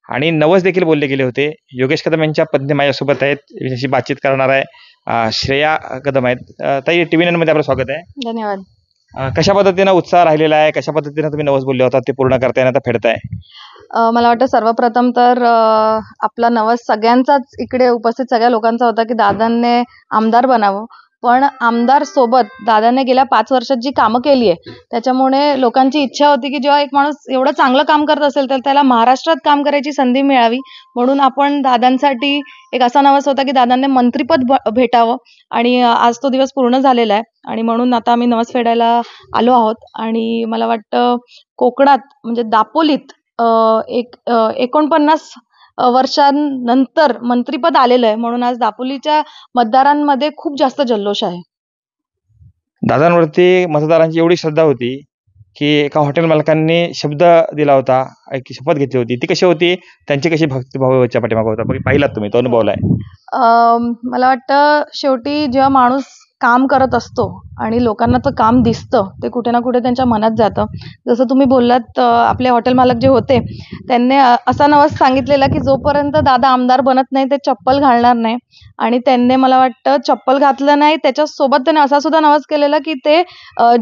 आणि नवस देखील बोलले गेले होते. योगेश कदम यांच्या पत्नी माझ्यासोबत आहेत. यांच्याशी बातचीत करणार आहे श्रेया कदम आहेत. ताई, TV9 मध्ये आपलं स्वागत आहे. धन्यवाद. कशा पद्धतीनं उत्साह राहिलेला आहे? कशा पद्धतीनं तुम्ही नवस बोलले होता ते पूर्ण करताय आणि आता फेडताय? मला वाटतं सर्वप्रथम तर आपला नवस सगळ्यांचाच इकडे उपस्थित सगळ्या लोकांचा होता की दादांनी आमदार बनावं. पण आमदार सोबत दादाने गेल्या 5 वर्षात जी कामं केली आहे त्याच्यामुळे लोकांची इच्छा होती की जेव्हा एक माणूस एवढं चांगलं काम करत असेल तर त्याला महाराष्ट्रात काम करायची संधी मिळावी. म्हणून आपण दादांसाठी एक असा नवस होता की दादांनी मंत्रिपद भेटावं आणि आज तो दिवस पूर्ण झालेला आहे आणि म्हणून आता आम्ही नवस फेडायला आलो आहोत. आणि मला वाटतं कोकणात म्हणजे दापोलीत 49 वर्षांनंतर मंत्रिपद आलेलं आहे. म्हणून आज दापोलीच्या मतदारांमध्ये खूप जास्त जल्लोष आहे. दादांवरती मतदारांची एवढी श्रद्धा होती की एका हॉटेल मालकांनी शब्द दिला होता, एक शपथ घेतली होती. ती कशी होती? त्यांची कशी भक्तिभाव याच्या पाठीमागे होता? पाहिलात तुम्ही, तो अनुभवलाय? मला वाटतं शेवटी जेव्हा माणूस काम करत असतो आणि लोकांना तर काम दिसतं ते कुठे ना कुठे त्यांच्या मनात जातं. जसं तुम्ही बोललात, आपले हॉटेल मालक जे होते त्यांनी असा नवस सांगितलेला की जोपर्यंत दादा आमदार बनत नाही ते चप्पल घालणार नाही. आणि त्यांनी मला वाटतं चप्पल घातलं नाही, त्याच्यासोबत त्याने असा सुद्धा नवस केलेला की ते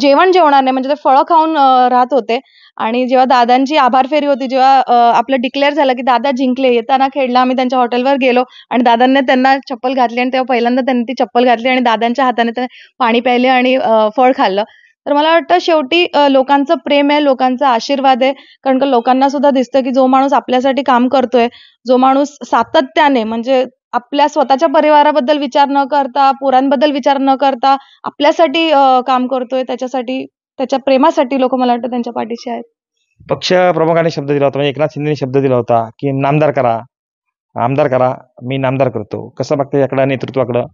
जेवण जेवणार नाही, म्हणजे ते फळं खाऊन राहत होते. आणि जेव्हा दादांची आभार फेरी होती, जेव्हा आपलं डिक्लेअर झालं की दादा जिंकले, येताना खेडला आम्ही त्यांच्या हॉटेलवर गेलो आणि दादांनी त्यांना चप्पल घातली आणि तेव्हा पहिल्यांदा त्यांनी ती चप्पल घातली आणि दादांच्या हाताने ते पाणी प्यायले आणि फळ खाल्लं. तर मला वाटतं शेवटी लोकांचं प्रेम आहे, लोकांचा आशीर्वाद आहे. कारण का लोकांना सुद्धा दिसतं की जो माणूस आपल्यासाठी काम करतोय, जो माणूस सातत्याने म्हणजे आपल्या स्वतःच्या परिवाराबद्दल विचार न करता, पोरांबद्दल विचार न करता आपल्यासाठी काम करतोय, त्याच्यासाठी त्याच्या प्रेमासाठी लोक मला वाटतं त्यांच्या पाठीशी आहेत. पक्ष प्रमुखांनी शब्द दिला होता, म्हणजे एकनाथ शिंदेनी शब्द दिला होता की नामदार करा, आमदार करा. मी नामदार करतो. कसं बघता याकडं, नेतृत्वाकडं?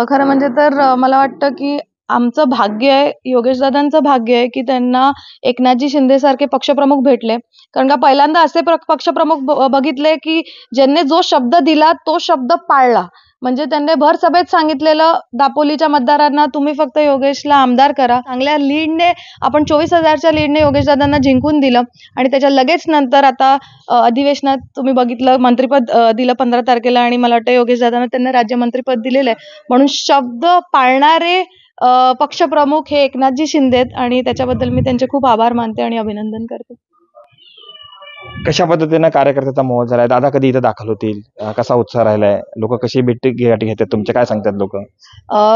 खरं म्हणजे तर मला वाटतं की आमचं भाग्य आहे, योगेशदादांचं भाग्य आहे की त्यांना एकनाथजी शिंदेसारखे पक्षप्रमुख भेटले. कारण का पहिल्यांदा असे पक्षप्रमुख बघितले की ज्यांनी जो शब्द दिला तो शब्द पाळला. म्हणजे त्यांनी भर सभेत सांगितलेलं दापोलीच्या मतदारांना, तुम्ही फक्त योगेशला आमदार करा. चांगल्या लीडने आपण 24,000च्या लीडने योगेशदादांना जिंकून दिलं आणि त्याच्या लगेच नंतर आता अधिवेशनात तुम्ही बघितलं मंत्रिपद दिलं 15 तारखेला आणि मला वाटतं योगेशदादांना त्यांना राज्यमंत्रीपद दिलेलं आहे. म्हणून शब्द पाळणारे पक्षप्रमुख हे एकनाथजी शिंदे आहेत आणि त्याच्याबद्दल मी त्यांचे खूप आभार मानते आणि अभिनंदन करते. कशा पद्धतीनं कार्यकर्त्याचा मोह झालाय? दादा कधी इथं दाखल होतील? कसा उत्साह राहिलाय? लोक कशी भेटी गाठी घेतात तुमच्या, काय सांगतात लोक?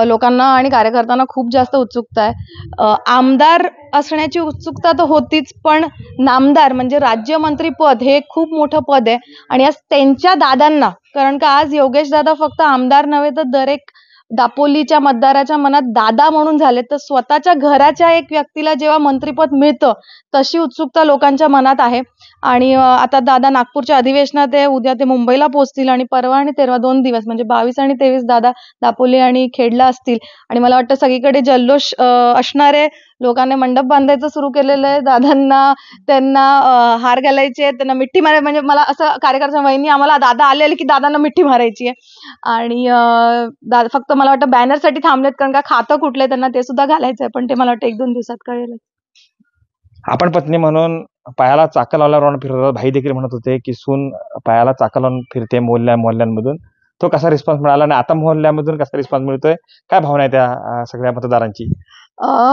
लोकांना आणि कार्यकर्त्यांना खूप जास्त उत्सुकता आहे. आमदार असण्याची उत्सुकता तर होतीच, पण नामदार म्हणजे राज्यमंत्री पद हे खूप मोठं पद आहे आणि आज त्यांच्या दादांना, कारण का आज योगेश दादा फक्त आमदार नव्हे तर दरेक दापोलीच्या मतदाराच्या मनात दादा म्हणून झाले. तर स्वतःच्या घराच्या एक व्यक्तीला जेव्हा मंत्रिपद मिळतं तशी उत्सुकता लोकांच्या मनात आहे. आणि आता दादा नागपूरच्या अधिवेशनात आहे, उद्या ते मुंबईला पोहोचतील आणि परवा आणि तेरवा 2 दिवस म्हणजे 22 आणि 23 दादा दापोली आणि खेडला असतील. आणि मला वाटतं सगळीकडे जल्लोष असणारे. लोकांनी मंडप बांधायचं सुरू केलेलं आहे. दादांना त्यांना हार घालायचे, त्यांना मिठी मारायची. म्हणजे मला असं कार्यकर्त्या वहिनी आम्हाला दादा आले की दादांना मिठी मारायची आहे. आणि फक्त मला वाटतं बॅनरसाठी थांबलेत, कारण का खातं कुठलंय त्यांना ते सुद्धा घालायचं आहे, पण ते मला वाटतं 1-2 दिवसात कळेल. आपण पत्नी म्हणून पायाला चाकं लावल्यावर फिरत होता. भाई देखील म्हणत होते की सून पायाला चाकं लावून फिरते मोहल्ल्यांमधून. तो कसा रिस्पॉन्स मिळाला आणि आता मोहल्ल्यामधून कसा रिस्पॉन्स मिळतोय? काय भावना आहे त्या सगळ्या मतदारांची?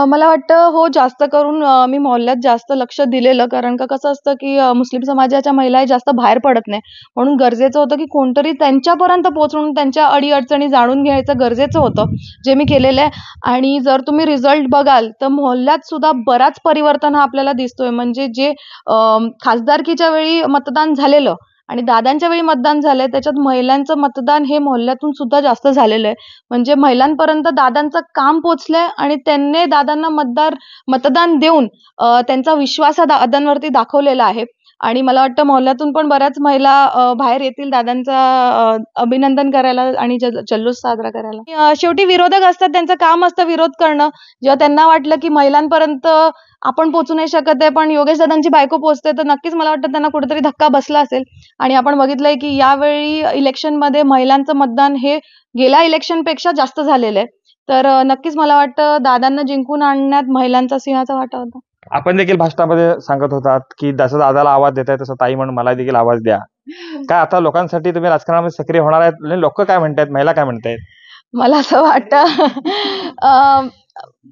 मला वाटतं हो, जास्त करून मी मोहल्ल्यात जास्त लक्ष दिलेलं. कारण का कसं असतं की मुस्लिम समाजाच्या महिला जास्त बाहेर पडत नाही. म्हणून गरजेचं होतं की कोणतरी त्यांच्यापर्यंत पोहोचून त्यांच्या अडी-अडचणी जाणून घ्यायचं गरजेचं होतं, जे मी केलेलं आहे. आणि जर तुम्ही रिझल्ट बघाल तर मोहल्ल्यात सुद्धा बराच परिवर्तन हा आपल्याला दिसतोय. म्हणजे जे खासदारकीच्या वेळी मतदान झालेलं आणि दादांच्या वेळी मतदान झालंय त्याच्यात महिलांचं मतदान हे मोहल्ल्यातून सुद्धा जास्त झालेलं आहे. म्हणजे महिलांपर्यंत दादांचं काम पोचलंय आणि त्यांनी दादांना मतदान देऊन त्यांचा विश्वास हा दादांवरती दाखवलेला आहे. आणि मला वाटतं मोहल्ल्यातून पण बऱ्याच महिला बाहेर येतील दादांचा अभिनंदन करायला आणि जल्लोष साजरा करायला. शेवटी विरोधक असतात, त्यांचं काम असतं विरोध करणं. जेव्हा त्यांना वाटलं की महिलांपर्यंत आपण पोहोचू नाही शकत आहे, पण योगेश दादांची बायको पोहोचते, तर नक्कीच मला वाटतं त्यांना कुठेतरी धक्का बसला असेल. आणि आपण बघितलंय की यावेळी इलेक्शनमध्ये महिलांचं मतदान हे गेल्या इलेक्शनपेक्षा जास्त झालेलं आहे. तर नक्कीच मला वाटतं दादांना जिंकून आणण्यात महिलांचा सिंहाचा वाटा होता. आपण देखील भाषणामध्ये सांगत होतात की जसं दादाला आवाज देताय तसं ताई म्हणून मला देखील आवाज द्या. काय आता लोकांसाठी तुम्ही राजकारणामध्ये सक्रिय होणार आहेत? लोक काय म्हणतायत, महिला काय म्हणतायत? मला असं वाटतं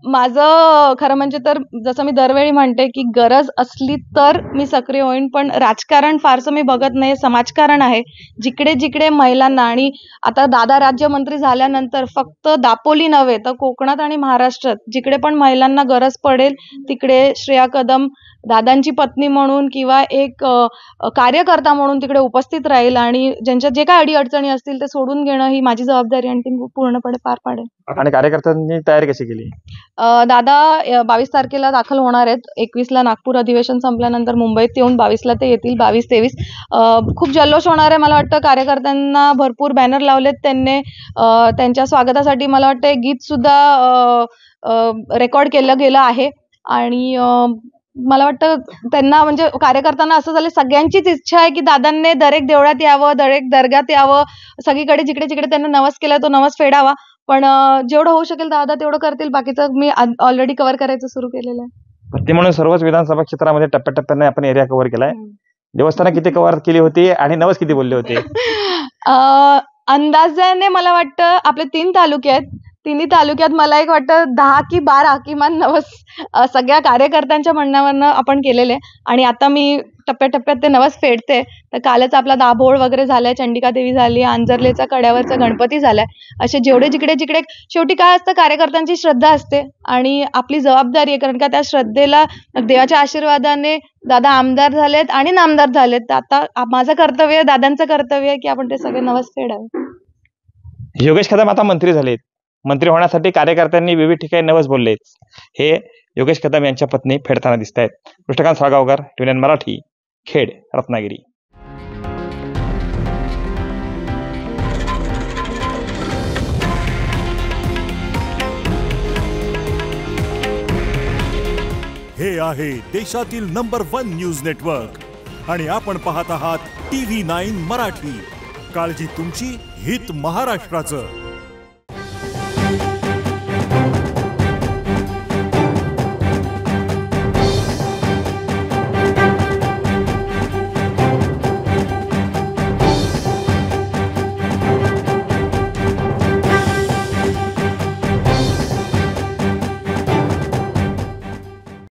माझं खरं म्हणजे तर जसं मी दरवेळी म्हणते की गरज असली तर मी सक्रिय होईन, पण राजकारण फारसं मी बघत नाही. समाजकारण आहे. जिकडे जिकडे महिलांना, आणि आता दादा राज्यमंत्री झाल्यानंतर फक्त दापोली नव्हे तर कोकणात आणि महाराष्ट्रात जिकडे पण महिलांना गरज पडेल तिकडे श्रेया कदम दादांची पत्नी म्हणून किंवा एक कार्यकर्ता म्हणून तिकडे उपस्थित राहील आणि ज्यांच्या जे काही अडीअडचणी असतील ते सोडून घेणं ही माझी जबाबदारी आणि ती पूर्णपणे पार पाडेल. आणि कार्यकर्त्यांनी तयारी कशी केली? दादा 22 तारखेला दाखल होणार आहेत. 21ला नागपूर अधिवेशन संपल्यानंतर मुंबईत येऊन 22ला ते येतील. 22-23 खूप जल्लोष होणार आहे. मला वाटतं कार्यकर्त्यांना भरपूर बॅनर लावलेत त्यांनी. त्यांच्या स्वागतासाठी मला वाटतं एक गीत सुद्धा रेकॉर्ड केलं गेलं आहे आणि मला वाटतं त्यांना म्हणजे कार्यकर्त्यांना असं झालं, सगळ्यांचीच इच्छा आहे की दादांनी दरेक देवळात यावं, दरेक दर्ग्यात यावं, सगळीकडे जिकडे जिकडे त्यांना नवस केला तो नवस फेडावा. पण जेवढं होऊ शकेल दादा तेवढं करतील. बाकीचं मी ऑलरेडी कव्हर करायचं सुरू केलेलं आहे. ते म्हणून सर्वच विधानसभा क्षेत्रामध्ये टप्प्याटप्प्याने आपण एरिया कव्हर केलाय. देवस्थानं किती कव्हर केली होती आणि नवस किती बोलले होते? अंदाजाने मला वाटतं आपले 3 तालुके आहेत. तिन्ही तालुक्यात मला एक वाटतं 10 की 12 किमान नवस सगळ्या कार्यकर्त्यांच्या म्हणण्यावरनं आपण केलेले आणि आता मी टप्प्याटप्प्यात ते नवस फेडते. तर कालच आपला दाभोळ वगैरे झालाय, चंडिका देवी झाली, आंजर्लेचा कड्यावरचा गणपती झालाय. असे जेवढे जिकडे जिकडे शेवटी काय असतं, कार्यकर्त्यांची श्रद्धा असते आणि आपली जबाबदारी आहे, कारण का त्या श्रद्धेला देवाच्या आशीर्वादाने दादा आमदार झालेत आणि नामदार झालेत. तर आता माझं कर्तव्य, दादांचं कर्तव्य आहे की आपण ते सगळे नवस फेडावे. योगेश कदम आता मंत्री झालेत. मंत्री होण्यासाठी कार्यकर्त्यांनी विविध ठिकाणी नवस बोललेत. हे योगेश कदम यांच्या पत्नी फेडताना दिसत आहेत. कृष्णकांत साळगावकर, TVN मराठी, खेड, रत्नागिरी. हे आहे देशातील नंबर 1 न्यूज नेटवर्क आणि आपण पाहत आहात TV9 मराठी. काळजी तुमची, हित महाराष्ट्राचं.